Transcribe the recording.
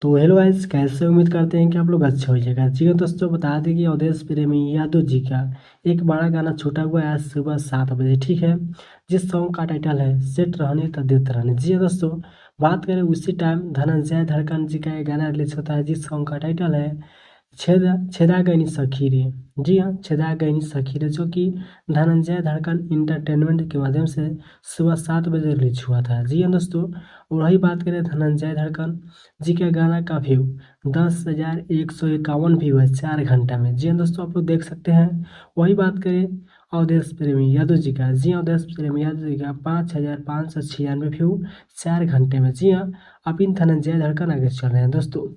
तो hello guys, कैसे उम्मीद करते हैं कि आप लोग अच्छे होइएगा। जी हाँ दोस्तों, बता दें कि अवधेश प्रेमी यादव जी का एक बड़ा गाना छूटा हुआ है आज सुबह 7 बजे, ठीक है। जिस सॉन्ग का टाइटल है सेट रहने तो देत रहने। जी हाँ दोस्तों, बात करें उसी टाइम धनंजय धड़कन जी का एक गाना रिलीज होता है जिस सॉन्ग का टाइटल है छेदा छेदा गइनी सखी रे। जी हाँ, छेदा गइनी सखी रे, जो कि धनंजय धड़कन इंटरटेनमेंट के माध्यम से सुबह 7 बजे रिलीज हुआ था। जी हाँ दोस्तों, और वही बात करें धनंजय धड़कन जी के गाना का व्यू 10,151 व्यू है 4 घंटा में। जी हाँ दोस्तों, आप लोग देख सकते हैं। वही बात करें अवधेश प्रेमी यादव जी का। जी हाँ, अवधेश प्रेमी यादव जी का 5,596 व्यू 4 घंटे में। जी हाँ, अब इन धनंजय धड़कन आगे चल रहे हैं दोस्तों।